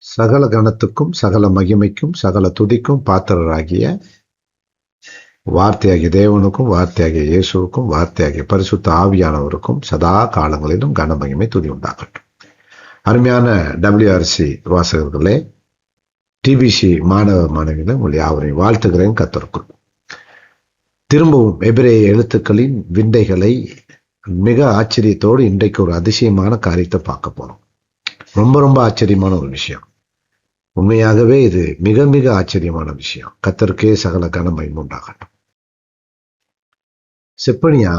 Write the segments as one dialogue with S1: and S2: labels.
S1: சகல கணத்துக்கும் சகல மகிமைக்கும் சகல துதிக்கும் பாத்திரராகிய வார்த்தையாகிய தேவனுக்கும் வார்த்தையாகிய இயேசுவுக்கும் வார்த்தையாகிய பரிசுத்த ஆவியானவருக்கும் சதா காலங்களிலும் கன மகிமை துதி உண்டாகட்டும். அருமையான WRC வாசகர்களே, TBC மாணவ மாணவிகளை உங்கள் யாவரையும் வாழ்த்துகிறேன். கர்த்தருக்குள் திரும்பவும் எபிரேய எழுத்துக்களின் விந்தைகளை மிக ஆச்சரியத்தோடு இன்றைக்கு ஒரு அதிசயமான காரியத்தை பார்க்க போறோம். ரொம்ப ஆச்சரியமான ஒரு விஷயம். உண்மையாகவே இது மிக மிக ஆச்சரியமான விஷயம். கர்த்தருக்கே சகல கன மகிமை உண்டாகட்டும். செப்பனியா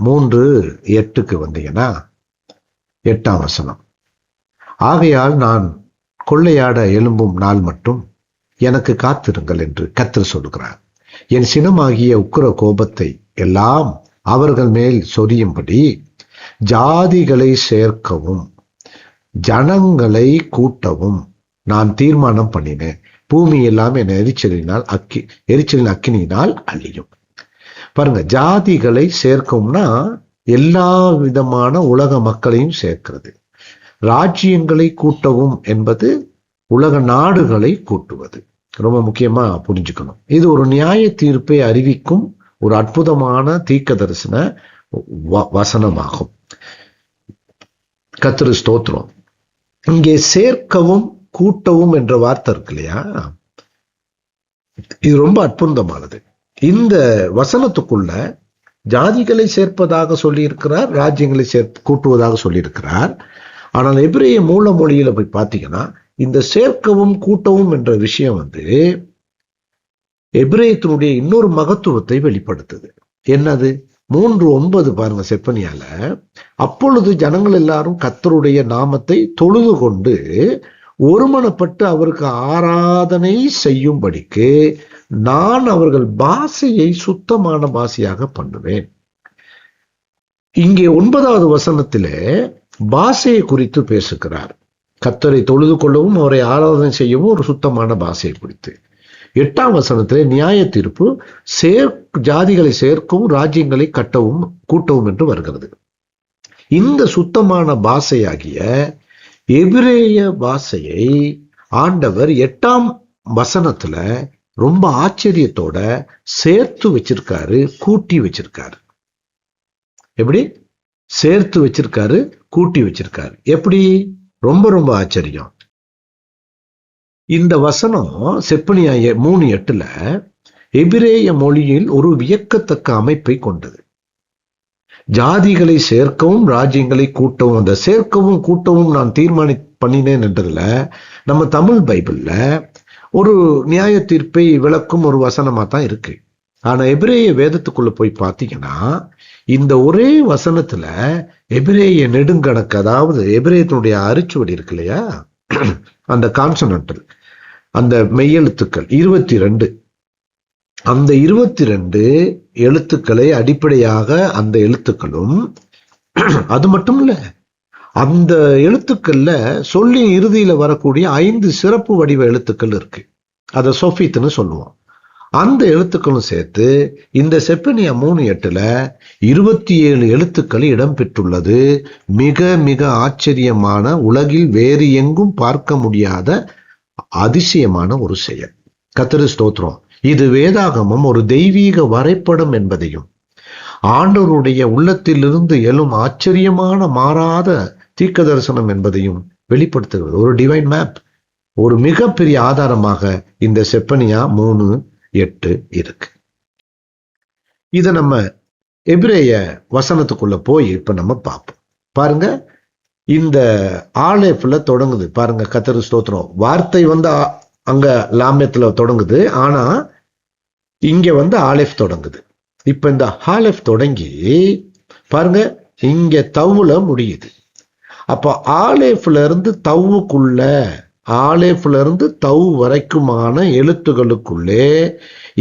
S1: 3:8 வந்தீங்கன்னா 8ஆம் வசனம், ஆகையால் நான் கொள்ளையாட எழும்பும் நாள் மட்டும் எனக்கு காத்திருங்கள் என்று கர்த்தர் சொல்லுகிறார். என் சினமாகிய உக்கிர கோபத்தை எல்லாம் அவர்கள் மேல் சொரியும்படி ஜாதிகளை சேர்க்கவும் ஜனங்களை கூட்டவும் நான் தீர்மானம் பண்ணினேன். பூமி எல்லாம் என் எரிச்சலின் அக்கினியினால் அழியும். பாருங்க, ஜாதிகளை சேர்க்கும்னா எல்லா விதமான உலக மக்களையும் சேர்க்கிறது. ராஜ்யங்களை கூட்டவும் என்பது உலக நாடுகளை கூட்டுவது. ரொம்ப முக்கியமா புரிஞ்சுக்கணும். இது ஒரு நியாய தீர்ப்பை அறிவிக்கும் ஒரு அற்புதமான தீர்க்க தரிசன வசனமாகும். கர்த்தரு ஸ்தோத்திரம். இங்கே சேர்க்கவும் கூட்டவும் என்ற வார்த்தை இருக்கு இல்லையா, இது ரொம்ப அற்புதமானது. இந்த வசனத்துக்குள்ள ஜாதிகளை சேர்ப்பதாக சொல்லியிருக்கிறார், ராஜ்யங்களை கூட்டுவதாக சொல்லியிருக்கிறார். ஆனால் எபிரேய மூல மொழியில போய் பார்த்தீங்கன்னா இந்த சேர்க்கவும் கூட்டவும் என்ற விஷயம் எபிரேயத்தினுடைய இன்னொரு மகத்துவத்தை வெளிப்படுத்துது. என்னது? 3:9 பாருங்க செப்பனியால, அப்பொழுது ஜனங்கள் எல்லாரும் கர்த்தருடைய நாமத்தை தொழுது கொண்டு ஒருமனப்பட்டு அவருக்கு ஆராதனை செய்யும்படிக்கு நான் அவர்கள் பாஷையை சுத்தமான பாஷையாக பண்ணுவேன். இங்கே 9வது வசனத்திலே பாஷையை குறித்து பேசுகிறார். கர்த்தரை தொழுது கொள்ளவும் அவரை ஆராதனை செய்யவும் ஒரு சுத்தமான பாஷையை குறித்து. 8ஆம் வசனத்திலே நியாய தீர்ப்பு ஜாதிகளை சேர்க்கவும் ராஜ்யங்களை கூட்டவும் என்று வருகிறது. இந்த சுத்தமான பாஷையாகிய எபிரேய பாஷையை ஆண்டவர் 8ஆம் வசனத்துல ரொம்ப ஆச்சரியத்தோட சேர்த்து வச்சிருக்காரு, கூட்டி வச்சிருக்காரு. எப்படி சேர்த்து வச்சிருக்காரு, கூட்டி வச்சிருக்காரு? எப்படி? ரொம்ப ஆச்சரியம். இந்த வசனம் செப்பனியா 3:8 எபிரேய மொழியில் ஒரு வியக்கத்தக்க அமைப்பை கொண்டது. ஜாதிகளை சேர்க்கவும் ராஜ்யங்களை கூட்டவும், அந்த சேர்க்கவும் கூட்டவும் நான் பண்ணினேன் என்றதுல நம்ம தமிழ் பைபிள்ல ஒரு நியாய தீர்ப்பை விளக்கும் ஒரு வசனமா தான் இருக்கு. ஆனா எபிரேய வேதத்துக்குள்ள போய் பார்த்தீங்கன்னா இந்த ஒரே வசனத்துல எபிரேய நெடுங்கணக்கு, அதாவது எபிரேயத்தினுடைய அரிச்சுவடி இருக்கு இல்லையா, அந்த கான்சனன்டல், அந்த மெய்யெழுத்துக்கள் 22, அந்த 22 எழுத்துக்களை அடிப்படையாக அந்த எழுத்துக்களும், அது மட்டும் இல்ல, அந்த எழுத்துக்கள்ல சொல்லி இறுதியில வரக்கூடிய 5 சிறப்பு வடிவ எழுத்துக்கள் இருக்கு. அதை சொஃபித்னு சொல்லுவோம். அந்த எழுத்துக்களும் சேர்த்து இந்த செப்பனியா 3:8 27 எழுத்துக்கள் இடம்பெற்றுள்ளது. மிக மிக ஆச்சரியமான, உலகில் வேறு எங்கும் பார்க்க முடியாத அதிசயமான ஒரு செயல். கர்த்தரு ஸ்தோத்திரம். இது வேதாகமம் ஒரு தெய்வீக வரைபடம் என்பதையும் ஆண்டவருடைய உள்ளத்திலிருந்து எழும் ஆச்சரியமான மாறாத தீர்க்க தரிசனம் என்பதையும் வெளிப்படுத்துகிறது. ஒரு டிவைன் மேப், ஒரு மிகப்பெரிய ஆதாரமாக இந்த செப்பனியா 3:8 இருக்கு. இத நம்ம எபிரேய வசனத்துக்குள்ள போய் இப்ப நம்ம பார்ப்போம். பாருங்க, இந்த ஆலேஃப்ல தொடங்குது. பாருங்க, கர்த்தரு ஸ்தோத்திரம். வார்த்தை அங்க லாமேத்துல தொடங்குது, ஆனா இங்க ஆலேஃப் தொடங்குது. இப்ப இந்த ஆலேஃப் தொடங்கி பாருங்க, இங்க தவ்வுல முடியுது. அப்ப ஆலேஃப்ல இருந்து தவ்வுக்குள்ள, ஆலேஃப்ல இருந்து தவ் வரைக்குமான எழுத்துகளுக்குள்ளே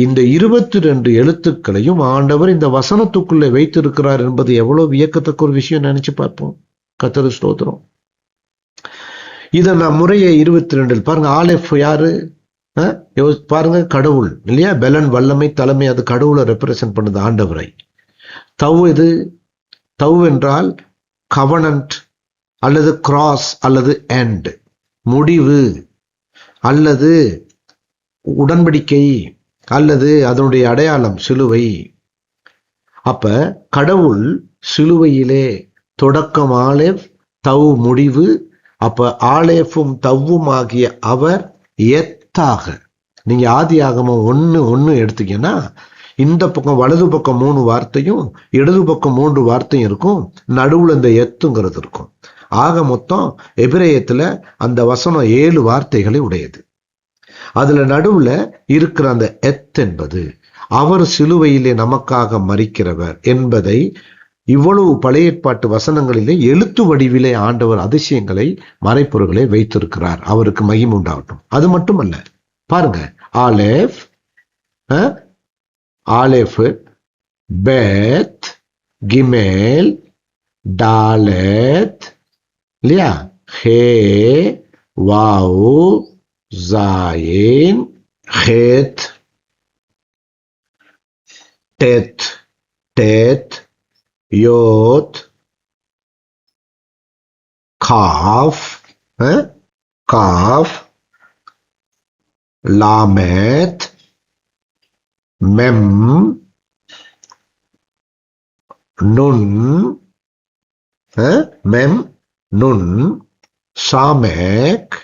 S1: இந்த 22 எழுத்துக்களையும் ஆண்டவர் இந்த வசனத்துக்குள்ளே வைத்திருக்கிறார் என்பது எவ்வளவு வியக்கத்தக்க ஒரு விஷயம். நினைச்சு பார்ப்போம். கர்த்தரு ஸ்தோத்திரம். இத நான் முறையை 22 பாருங்க. ஆலேஃப் யாரு பாருங்க, கடவுள் இல்லையா, பெலன், வல்லமை, தலைமை, அது கடவுளை ரெப்ரசன்ட் பண்ணுது, ஆண்டவரை. தவ் இது, தவ் என்றால் கவனன்ட் அல்லது கிராஸ் அல்லது எண்ட், முடிவு, அல்லது உடன்படிக்கை அல்லது அதனுடைய அடையாளம் சிலுவை. அப்ப கடவுள் சிலுவையிலே தொடக்கம் ஆலேப், தவ் முடிவு. அப்ப ஆலேஃபும் தவ்வும் ஆகிய அவர் எத்தாக. நீங்க ஆதியாகமம் 1:1 எடுத்தீங்கன்னா இந்த பக்கம் வலது பக்கம் 3 வார்த்தையும் இடது பக்கம் 3 வார்த்தையும் இருக்கும், நடுவுல இந்த எத்துங்கிறது இருக்கும். ஆக மொத்தம் எபிரேயத்துல அந்த வசனம் 7 வார்த்தைகளை உடையது. அதுல நடுவுல இருக்கிற அந்த எத் என்பது அவர் சிலுவையிலே நமக்காக மரிக்கிறவர் என்பதை இவ்வளவு பழைய ஏற்பாட்டு வசனங்களிலே எழுத்து வடிவிலே ஆண்டவர் அதிசயங்களை மறைப்பொருள்களை வைத்திருக்கிறார். அவருக்கு மகிமை உண்டாகட்டும். அது மட்டுமல்ல, பாருங்க, ஆலேஃப், ஆலேஃப், பெத், கிமேல், டாலெத், இல்லையா, ஹே, வாவ், ஜாயின், ஹேத், டெத், டெத், யோத், காஃப், காஃப், லாமெத், மெம், நுன், மெம், நுன், சாமேக்,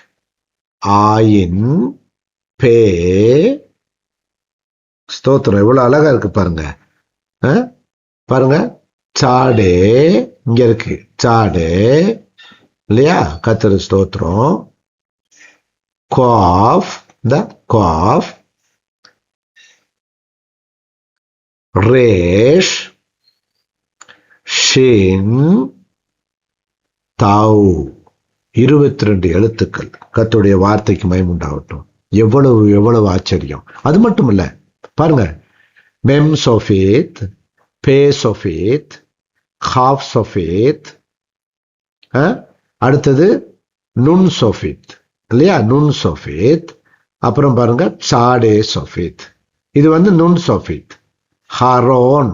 S1: ஆயின், பே. ஸ்தோத்திரம், எவ்வளவு அழகா இருக்கு பாருங்க. பாருங்க, சாடே இங்க இருக்கு, சாடே, இல்லையா, கர்த்தர் ஸ்தோத்திரம். காஃப், இந்த காஃப், ரேஷ், ஷின், தவ். 22 எழுத்துக்கள். கர்த்தருடைய வார்த்தைக்கு மகிமை உண்டாகட்டும். எவ்வளவு எவ்வளவு ஆச்சரியம். அது மட்டும் இல்ல, பாருங்க, மெம் சோஃபேத், பே சோஃபேத், காஃப் சோஃபேத், அடுத்தது நுன் சோஃபேத், இல்லையா, நுன் சோஃபேத். அப்புறம் பாருங்க, சாடே சோஃபேத். இது நுன் சோஃபேத். ஹாரோன்,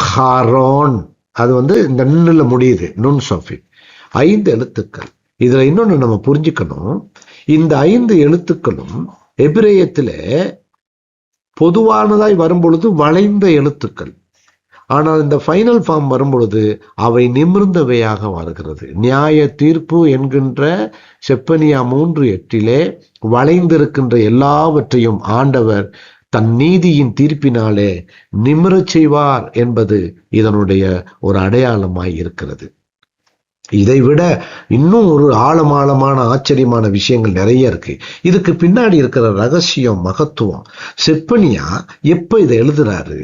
S1: ஹாரோன், அது இந்த நுன்னுல முடியுது, நுன் சோஃபேத். 5 எழுத்துக்கள். இதுல இன்னொன்னு நம்ம புரிஞ்சுக்கணும், இந்த 5 எழுத்துக்களும் எபிரேயத்தில பொதுவானதாய் வரும்பொழுது வளைந்த எழுத்துக்கள். ஆனால் இந்த ஃபைனல் ஃபார்ம் வரும்பொழுது அவை நிமிர்ந்தவையாக வருகிறது. நியாய தீர்ப்பு என்கின்ற செப்பனியா 3:8 வளைந்திருக்கின்ற எல்லாவற்றையும் ஆண்டவர் தன் நீதியின் தீர்ப்பினாலே நிமிரச் செய்வார் என்பது இதனுடைய ஒரு அடையாளமாய் இருக்கிறது. இதை விட இன்னும் ஒரு ஆழமான ஆச்சரியமான விஷயங்கள் நிறைய இருக்கு. இதுக்கு பின்னாடி இருக்கிற ரகசியம், மகத்துவம். செப்பனியா எப்ப இதை எழுதுறாரு,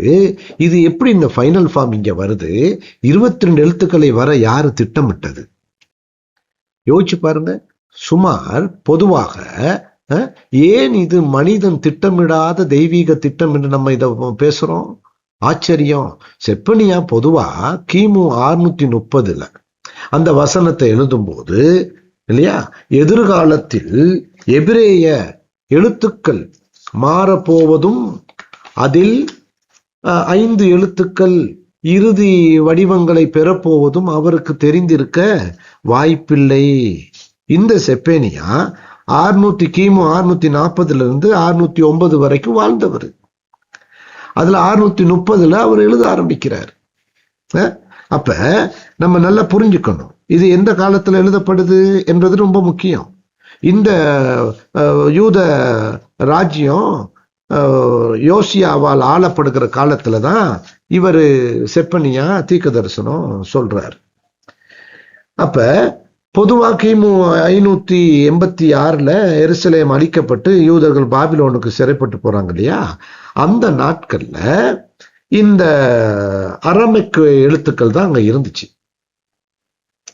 S1: இது எப்படி இந்த ஃபைனல் ஃபார்ம் இங்க வருது, 22 எழுத்துக்களை வர யாரு திட்டமிட்டது? யோசிச்சு பாருங்க. சுமார் பொதுவாக ஏன் இது மனிதன் திட்டமிடாத தெய்வீக திட்டம் என்று நம்ம இதை பேசுறோம்? ஆச்சரியம். செப்பனியா பொதுவா கிமு 630 அந்த வசனத்தை எழுதும் போது, இல்லையா, எதிர்காலத்தில் எபிரேய எழுத்துக்கள் மாறப்போவதும் அதில் 5 எழுத்துக்கள் இறுதி வடிவங்களை பெறப்போவதும் அவருக்கு தெரிந்திருக்க வாய்ப்பில்லை. இந்த செப்பேனியா கிமு 640 609 வரைக்கும் வாழ்ந்தவர். அதுல 630 அவர் எழுத ஆரம்பிக்கிறார். அப்ப நம்ம நல்லா புரிஞ்சுக்கணும், இது எந்த காலத்துல எழுதப்படுது என்பது ரொம்ப முக்கியம். இந்த யூத ராஜ்யம் யோசியாவால் ஆளப்படுகிற காலத்துலதான் இவர் செப்பனியா தீர்க்க தரிசனம் சொல்றார். அப்ப பொதுவா கிமு 586 எருசலேம் அழிக்கப்பட்டு யூதர்கள் பாபிலோனுக்கு சிறைப்பட்டு போறாங்க இல்லையா, அந்த நாட்கள்ல இந்த அரமைக்கு எழுத்துக்கள் தான் அங்க இருந்துச்சு.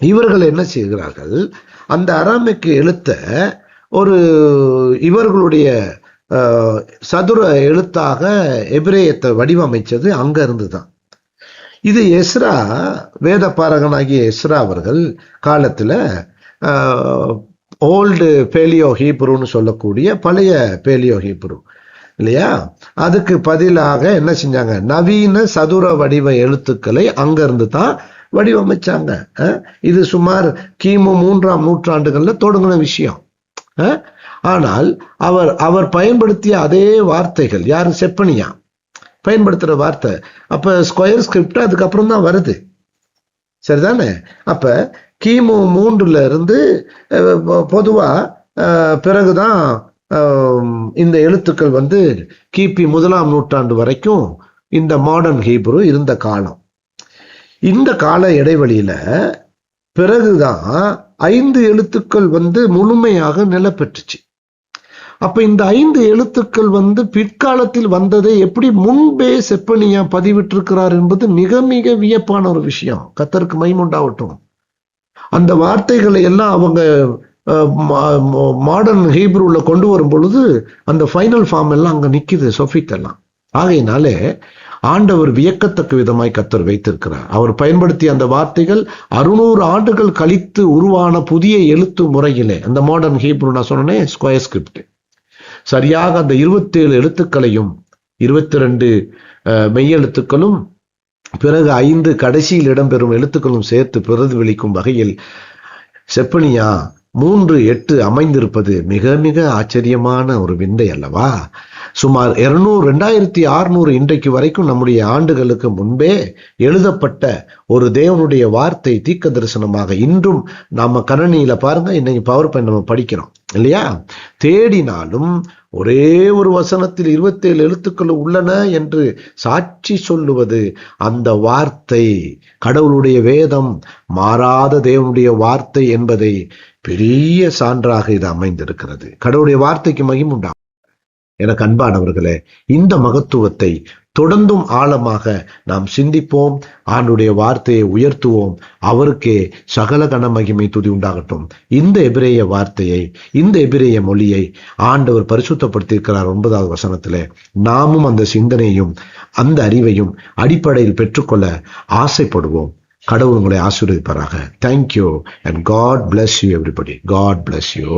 S1: இவர்கள் என்ன செய்கிறார்கள், அந்த அரமைக்கு எழுத்த ஒரு இவர்களுடைய சதுர எழுத்தாக எபிரேயத்தை வடிவமைச்சது அங்க இருந்துதான். இது எஸ்ரா, வேத பாரகனாகிய எஸ்ரா அவர்கள் காலத்துல ஓல்டு பேலியோ ஹீப்ருன்னு சொல்லக்கூடிய பழைய பேலியோ ஹீப்ரு, இல்லையா, அதுக்கு பதிலாக என்ன செஞ்சாங்க, நவீன சதுர வடிவ எழுத்துக்களை அங்க இருந்து தான் வடிவமைச்சாங்க. இது சுமார் கிமு 3ஆம் நூற்றாண்டுகள்ல தொடங்கின விஷயம். ஆனால் அவர் பயன்படுத்திய அதே வார்த்தைகள், யாரு? செப்பனியா பயன்படுத்துற வார்த்தை. அப்ப ஸ்கொயர் ஸ்கிரிப்ட் அதுக்கப்புறம் தான் வருது, சரிதானே? அப்ப கிமு 3 இருந்து பொதுவா பிறகுதான் இந்த எழுத்துக்கள் கிபி 1ஆம் நூற்றாண்டு வரைக்கும் இந்த மாடர்ன் ஹீப்ரு இருந்த காலம். இந்த கால இடைவெளியில பிறகுதான் 5 எழுத்துக்கள் முழுமையாக நிலப்பெற்றுச்சு. அப்ப இந்த 5 எழுத்துக்கள் பிற்காலத்தில் வந்ததை எப்படி முன்பே செப்பனியா பதிவிட்டிருக்கிறார் என்பது மிக மிக வியப்பான ஒரு விஷயம். கர்த்தருக்கு மகிமை உண்டாகட்டும். அந்த வார்த்தைகளை எல்லாம் அவங்க மாடர்ன் ஹீப்ரூல கொண்டு வரும் பொழுது அந்த ஃபைனல் ஃபார்ம் எல்லாம் அங்க நிக்குது, சொஃபிக் எல்லாம். ஆகையினாலே ஆண்டவர் வியக்கத்தக்க விதமாய் கர்த்தர் வைத்திருக்கிறார். அவர் பயன்படுத்திய அந்த வார்த்தைகள் 600 ஆண்டுகள் கழித்து உருவான புதிய எழுத்து முறையிலே, அந்த மாடர்ன் ஹீப்ரு நான் சொன்னேன் ஸ்கொயர் ஸ்கிரிப்ட், சரியாக அந்த 27 எழுத்துக்களையும் 22 மெய்யெழுத்துக்களும் பிறகு 5 கடைசியில் இடம்பெறும் எழுத்துக்களும் சேர்த்து பிரதிபலிக்கும் வகையில் செப்பனியா 3:8 அமைந்திருப்பது மிக மிக ஆச்சரியமான ஒரு விந்தை அல்லவா? சுமார் 2600 இன்றைக்கு வரைக்கும் நம்முடைய ஆண்டுகளுக்கு முன்பே எழுதப்பட்ட ஒரு தேவனுடைய வார்த்தை தீர்க்க தரிசனமாக இன்றும் நாம கணனியில பாருங்க, இன்னைக்கு பவர் பாயிண்ட் நம்ம படிக்கிறோம் இல்லையா? தேடினாலும் ஒரே ஒரு வசனத்தில் 27 எழுத்துக்கள் உள்ளன என்று சாட்சி சொல்லுவது அந்த வார்த்தை, கடவுளுடைய வேதம் மாறாத தேவனுடைய வார்த்தை என்பதை பெரிய சான்றாக இது அமைந்திருக்கிறது. கடவுளுடைய வார்த்தைக்கு மகிமை உண்டாகும். எனக்கு அன்பானவர்களே, இந்த மகத்துவத்தை தொடர்ந்தும் ஆழமாக நாம் சிந்திப்போம், ஆண்டுடைய வார்த்தையை உயர்த்துவோம், அவருக்கே சகல கன மகிமை துதி உண்டாகட்டும். இந்த எபிரேய வார்த்தையை, இந்த எபிரேய மொழியை ஆண்டவர் பரிசுத்தப்படுத்தியிருக்கிறார் 9வது வசனத்திலே. நாமும் அந்த சிந்தனையும் அந்த அறிவையும் அடிப்படையில் பெற்றுக்கொள்ள ஆசைப்படுவோம். கடவுள் உங்களை ஆசீர்வதிப்பாராக. Thank you and God bless you everybody. God bless you.